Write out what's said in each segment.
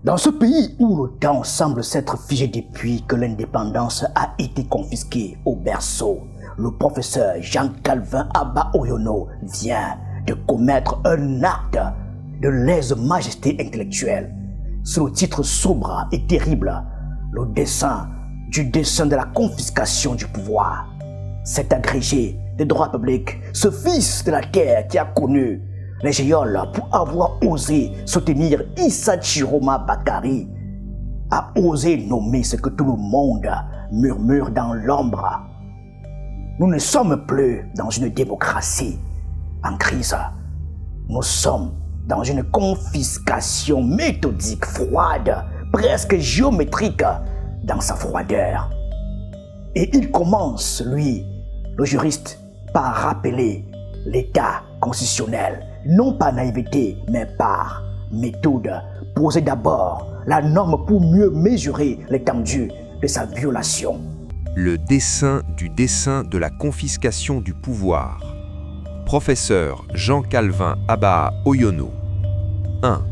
Dans ce pays où le temps semble s'être figé depuis que l'indépendance a été confisquée au berceau, le professeur Jean-Calvin Abba Oyono vient de commettre un acte de lèse-majesté intellectuelle. Sous le titre sobre et terrible, le dessein de la confiscation du pouvoir. Cet agrégé des droits publics, ce fils de la terre qui a connu les géoles pour avoir osé soutenir Issa Chiroma Bakari, a osé nommer ce que tout le monde murmure dans l'ombre. Nous ne sommes plus dans une démocratie en crise. Nous sommes dans une confiscation méthodique, froide, presque géométrique dans sa froideur. Et il commence, lui, le juriste, par rappeler l'état constitutionnel, non par naïveté, mais par méthode. Poser d'abord la norme pour mieux mesurer l'étendue de sa violation. Le dessein de la confiscation du pouvoir. Professeur Jean-Calvin Abba Oyono. 1.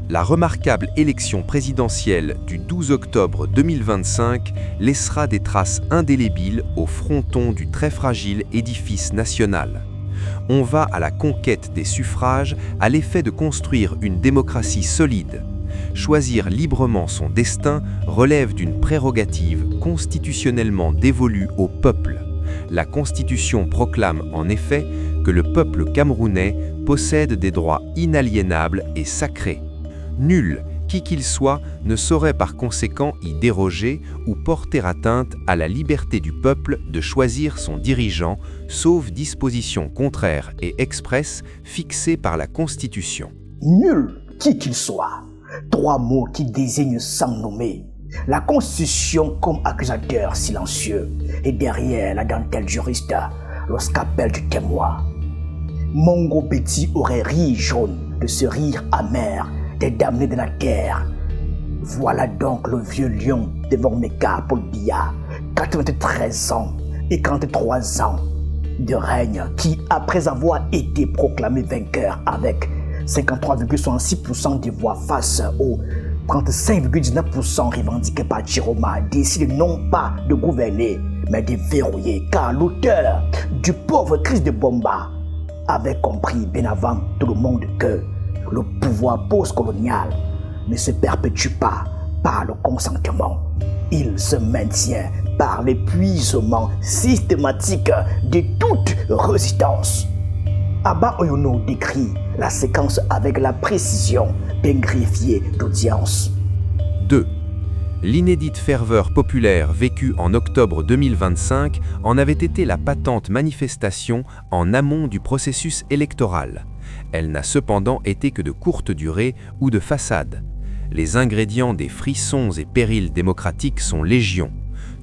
La remarquable élection présidentielle du 12 octobre 2025 laissera des traces indélébiles au fronton du très fragile édifice national. On va à la conquête des suffrages à l'effet de construire une démocratie solide. Choisir librement son destin relève d'une prérogative constitutionnellement dévolue au peuple. La Constitution proclame en effet que le peuple camerounais possède des droits inaliénables et sacrés. Nul, qui qu'il soit, ne saurait par conséquent y déroger ou porter atteinte à la liberté du peuple de choisir son dirigeant, sauf dispositions contraires et expresses fixées par la Constitution. Nul, qui qu'il soit, 3 mots qui désignent sans nommer. La Constitution comme accusateur silencieux et derrière la dentelle juriste, le scalpel du témoin. Mongo Betty aurait ri jaune de ce rire amer des damnés de la terre. Voilà donc le vieux lion devant Meka Paul Biya, 93 ans et 43 ans de règne qui, après avoir été proclamé vainqueur avec 53,66% des voix face aux 35,19% revendiqués par Chiroma, décide non pas de gouverner, mais de verrouiller, car l'auteur du pauvre Chris de Bomba avait compris bien avant tout le monde que le pouvoir post-colonial ne se perpétue pas par le consentement. Il se maintient par l'épuisement systématique de toute résistance. Abba Oyono décrit la séquence avec la précision d'un greffier d'audience. 2. L'inédite ferveur populaire vécue en octobre 2025 en avait été la patente manifestation en amont du processus électoral. Elle n'a cependant été que de courte durée ou de façade. Les ingrédients des frissons et périls démocratiques sont légion.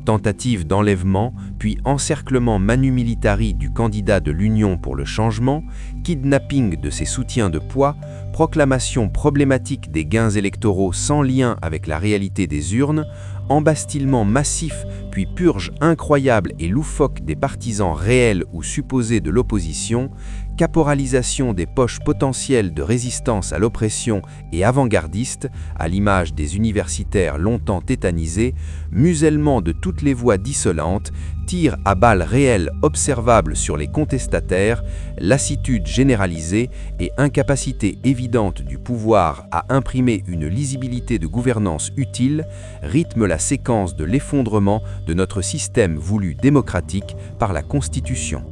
Tentative d'enlèvement, puis encerclement manu militari du candidat de l'Union pour le changement, kidnapping de ses soutiens de poids, proclamation problématique des gains électoraux sans lien avec la réalité des urnes, embastillement massif puis purge incroyable et loufoque des partisans réels ou supposés de l'opposition, caporalisation des poches potentielles de résistance à l'oppression et avant-gardistes, à l'image des universitaires longtemps tétanisés, musellement de toutes les voix dissolantes, tirs à balles réelles observables sur les contestataires, lassitude généralisée et incapacité évidente du pouvoir à imprimer une lisibilité de gouvernance utile, rythment la séquence de l'effondrement de notre système voulu démocratique par la Constitution.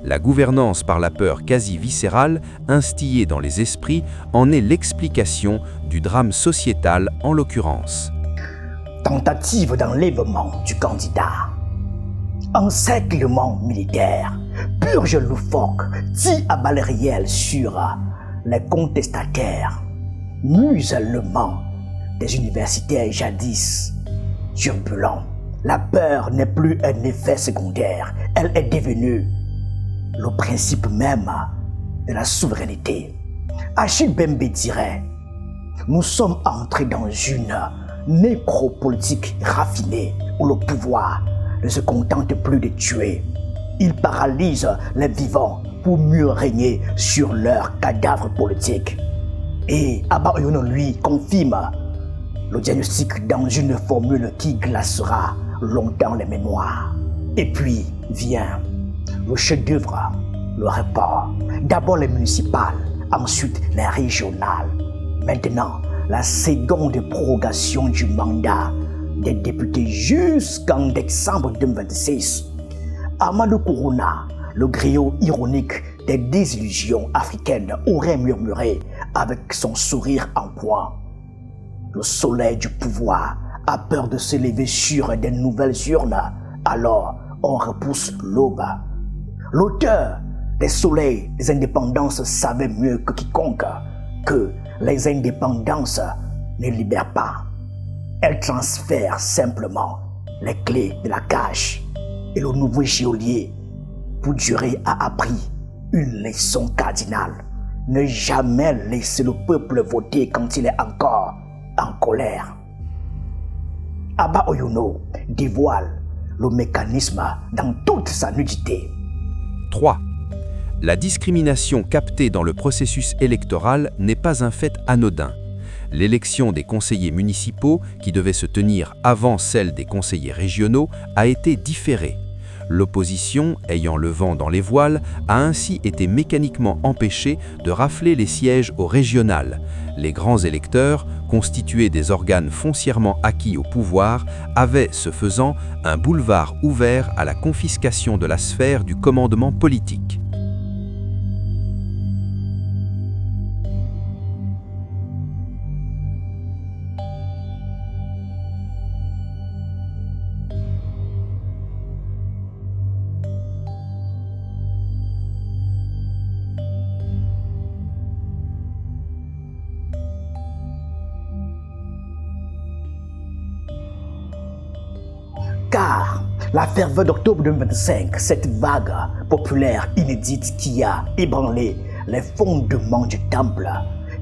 La gouvernance par la peur quasi viscérale, instillée dans les esprits, en est l'explication du drame sociétal en l'occurrence. Tentative d'enlèvement du candidat. Encerclement militaire, purge loufoque, tir à balles réelles sur les contestataires, musellement des universitaires jadis turbulents. La peur n'est plus un effet secondaire, elle est devenue le principe même de la souveraineté. Achille Bembe dirait « Nous sommes entrés dans une nécropolitique raffinée où le pouvoir ne se contente plus de tuer. Il paralyse les vivants pour mieux régner sur leurs cadavres politiques. » Et Abba Oyono lui confirme Le diagnostic dans une formule qui glacera longtemps les mémoires. Et puis vient le chef-d'œuvre, le report. D'abord les municipales, ensuite les régionales. Maintenant, la seconde prorogation du mandat des députés jusqu'en décembre 2026. Amadou Kourouna, le griot ironique des désillusions africaines, aurait murmuré avec son sourire en coin. Le soleil du pouvoir a peur de se lever sur des nouvelles urnes, alors on repousse l'aube. L'auteur des soleils des indépendances savait mieux que quiconque que les indépendances ne libèrent pas. Elles transfèrent simplement les clés de la cage. Et le nouveau geôlier, pour durer, a appris une leçon cardinale. Ne jamais laisser le peuple voter quand il est encore en colère. Abba Oyono dévoile le mécanisme dans toute sa nudité. 3. La discrimination captée dans le processus électoral n'est pas un fait anodin. L'élection des conseillers municipaux, qui devait se tenir avant celle des conseillers régionaux, a été différée. L'opposition, ayant le vent dans les voiles, a ainsi été mécaniquement empêchée de rafler les sièges au régional. Les grands électeurs, constitués des organes foncièrement acquis au pouvoir, avaient, ce faisant, un boulevard ouvert à la confiscation de la sphère du commandement politique. Car la ferveur d'octobre 2025, cette vague populaire inédite qui a ébranlé les fondements du temple,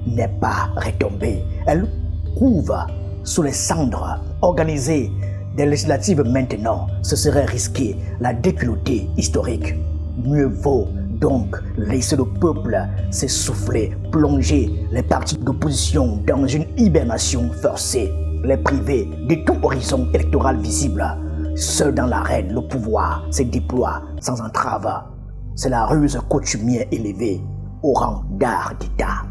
n'est pas retombée. Elle couve sous les cendres. Organiser des législatives maintenant, ce serait risquer la déculottée historique. Mieux vaut donc laisser le peuple s'essouffler, plonger les partis d'opposition dans une hibernation forcée, les priver de tout horizon électoral visible. Seul dans l'arène, le pouvoir se déploie sans entrave. C'est la ruse coutumière élevée au rang d'art d'État.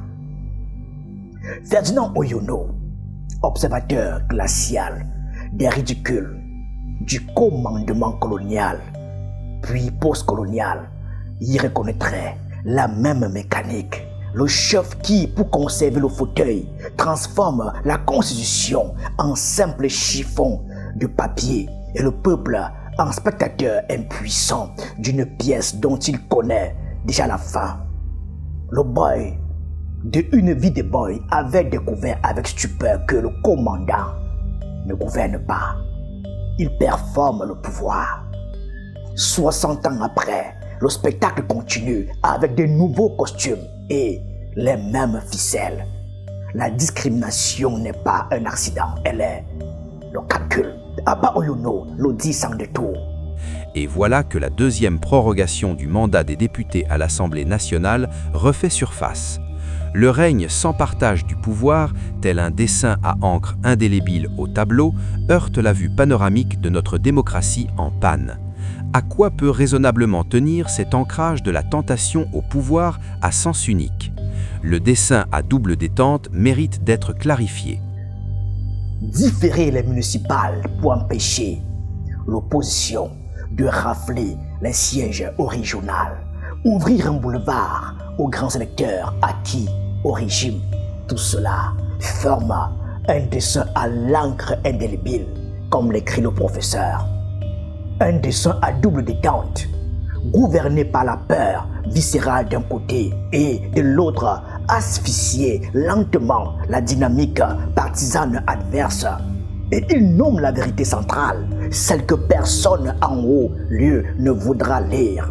Ferdinand Oyono, observateur glacial des ridicules du commandement colonial, puis post-colonial, y reconnaîtrait la même mécanique. Le chef qui, pour conserver le fauteuil, transforme la constitution en simple chiffon de papier et le peuple en spectateur impuissant d'une pièce dont il connaît déjà la fin. Le boy de Une vie de boy avait découvert avec stupeur que le commandant ne gouverne pas. Il performe le pouvoir. 60 ans après, le spectacle continue avec de nouveaux costumes et les mêmes ficelles. La discrimination n'est pas un accident, elle est le calcul. Abba Oyono le dit sans détour. Et voilà que la deuxième prorogation du mandat des députés à l'Assemblée nationale refait surface. Le règne sans partage du pouvoir, tel un dessin à encre indélébile au tableau, heurte la vue panoramique de notre démocratie en panne. À quoi peut raisonnablement tenir cet ancrage de la tentation au pouvoir à sens unique? Le dessin à double détente mérite d'être clarifié. Différer les municipales pour empêcher l'opposition de rafler les sièges au régional, ouvrir un boulevard aux grands électeurs acquis au régime. Tout cela forme un dessin à l'encre indélébile, comme l'écrit le professeur. Un dessin à double détente, gouverné par la peur viscérale d'un côté et de l'autre asphyxier lentement la dynamique partisane adverse. Et il nomme la vérité centrale, celle que personne en haut lieu ne voudra lire.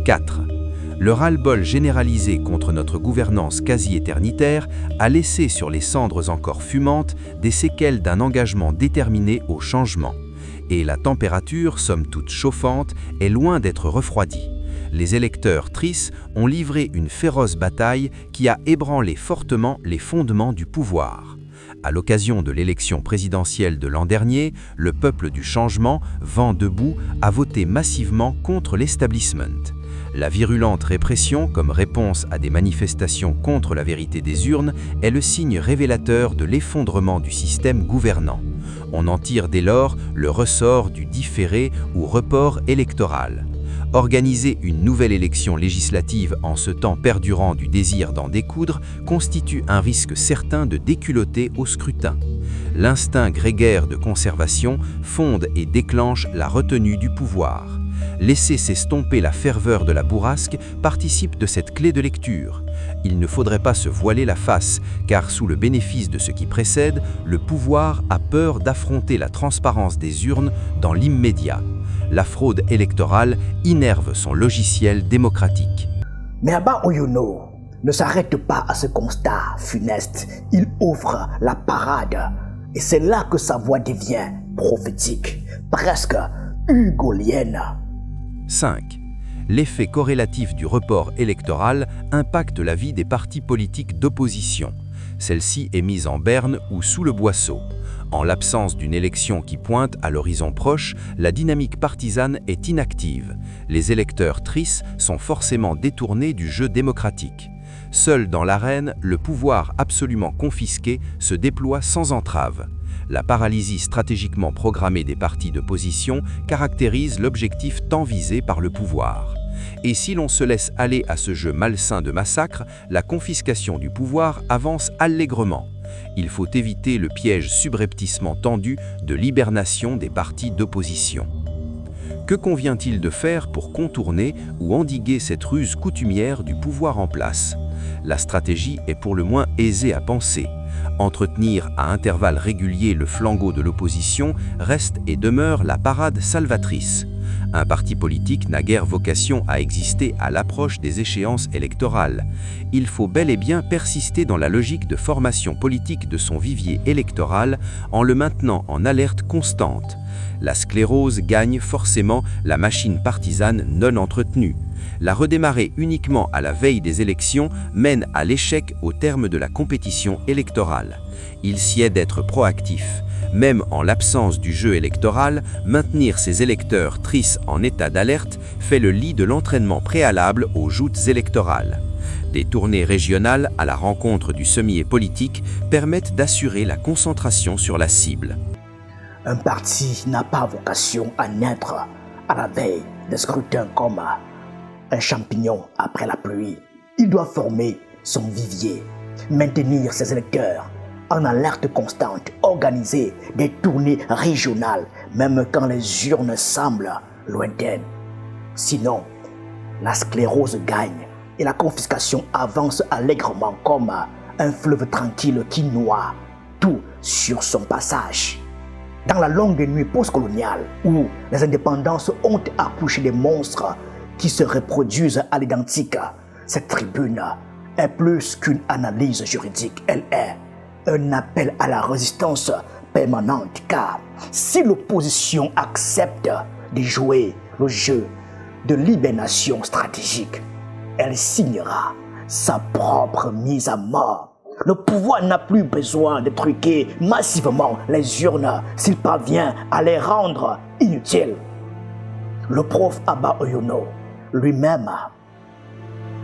4. Le ras-le-bol généralisé contre notre gouvernance quasi-éternitaire a laissé sur les cendres encore fumantes des séquelles d'un engagement déterminé au changement. Et la température, somme toute chauffante, est loin d'être refroidie. Les électeurs tristes ont livré une féroce bataille qui a ébranlé fortement les fondements du pouvoir. À l'occasion de l'élection présidentielle de l'an dernier, le peuple du changement, vent debout, a voté massivement contre l'establishment. La virulente répression, comme réponse à des manifestations contre la vérité des urnes, est le signe révélateur de l'effondrement du système gouvernant. On en tire dès lors le ressort du différé ou report électoral. Organiser une nouvelle élection législative en ce temps perdurant du désir d'en découdre constitue un risque certain de déculotter au scrutin. L'instinct grégaire de conservation fonde et déclenche la retenue du pouvoir. Laisser s'estomper la ferveur de la bourrasque participe de cette clé de lecture. Il ne faudrait pas se voiler la face, car sous le bénéfice de ce qui précède, le pouvoir a peur d'affronter la transparence des urnes dans l'immédiat. La fraude électorale innerve son logiciel démocratique. Mais Abba Oyono ne s'arrête pas à ce constat funeste. Il ouvre la parade. Et c'est là que sa voix devient prophétique, presque hugolienne. 5. L'effet corrélatif du report électoral impacte la vie des partis politiques d'opposition. Celle-ci est mise en berne ou sous le boisseau. En l'absence d'une élection qui pointe à l'horizon proche, la dynamique partisane est inactive. Les électeurs tristes sont forcément détournés du jeu démocratique. Seul dans l'arène, le pouvoir absolument confisqué se déploie sans entrave. La paralysie stratégiquement programmée des partis d'opposition caractérise l'objectif tant visé par le pouvoir. Et si l'on se laisse aller à ce jeu malsain de massacre, la confiscation du pouvoir avance allègrement. Il faut éviter le piège subrepticement tendu de l'hibernation des partis d'opposition. Que convient-il de faire pour contourner ou endiguer cette ruse coutumière du pouvoir en place? La stratégie est pour le moins aisée à penser. Entretenir à intervalles réguliers le flambeau de l'opposition reste et demeure la parade salvatrice. Un parti politique n'a guère vocation à exister à l'approche des échéances électorales. Il faut bel et bien persister dans la logique de formation politique de son vivier électoral en le maintenant en alerte constante. La sclérose gagne forcément la machine partisane non entretenue. La redémarrer uniquement à la veille des élections mène à l'échec au terme de la compétition électorale. Il sied d'être proactif. Même en l'absence du jeu électoral, maintenir ses électeurs tristes en état d'alerte fait le lit de l'entraînement préalable aux joutes électorales. Des tournées régionales à la rencontre du sommier politique permettent d'assurer la concentration sur la cible. Un parti n'a pas vocation à naître à la veille des scrutins comme un champignon après la pluie. Il doit former son vivier, maintenir ses électeurs en alerte constante, organiser des tournées régionales, même quand les urnes semblent lointaines. Sinon, la sclérose gagne et la confiscation avance allègrement comme un fleuve tranquille qui noie tout sur son passage. Dans la longue nuit postcoloniale où les indépendances ont accouché des monstres qui se reproduisent à l'identique, cette tribune est plus qu'une analyse juridique, elle est un appel à la résistance permanente, car si l'opposition accepte de jouer le jeu de l'hibernation stratégique, elle signera sa propre mise à mort. Le pouvoir n'a plus besoin de truquer massivement les urnes s'il parvient à les rendre inutiles. Le prof Abba Oyono lui-même,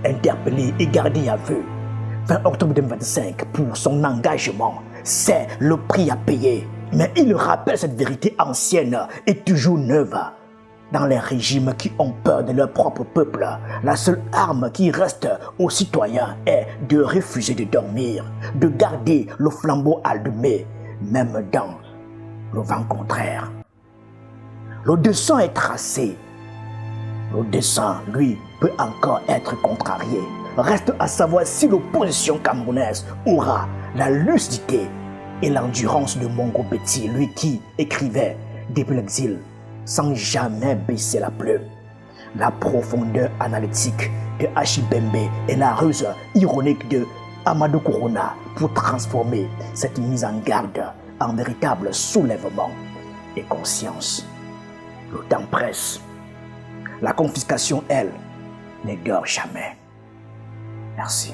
interpellé et gardé à vue, fin octobre 2025 pour son engagement, c'est le prix à payer. Mais il rappelle cette vérité ancienne et toujours neuve. Dans les régimes qui ont peur de leur propre peuple, la seule arme qui reste aux citoyens est de refuser de dormir, de garder le flambeau allumé, même dans le vent contraire. Le dessein est tracé. Le dessein, lui, peut encore être contrarié. Reste à savoir si l'opposition camerounaise aura la lucidité et l'endurance de Mongo Betty, lui qui écrivait depuis l'exil sans jamais baisser la plume. La profondeur analytique de Achibembe et la ruse ironique de Amadou Corona pour transformer cette mise en garde en véritable soulèvement et conscience. Le temps presse. La confiscation, elle, ne dort jamais. Merci.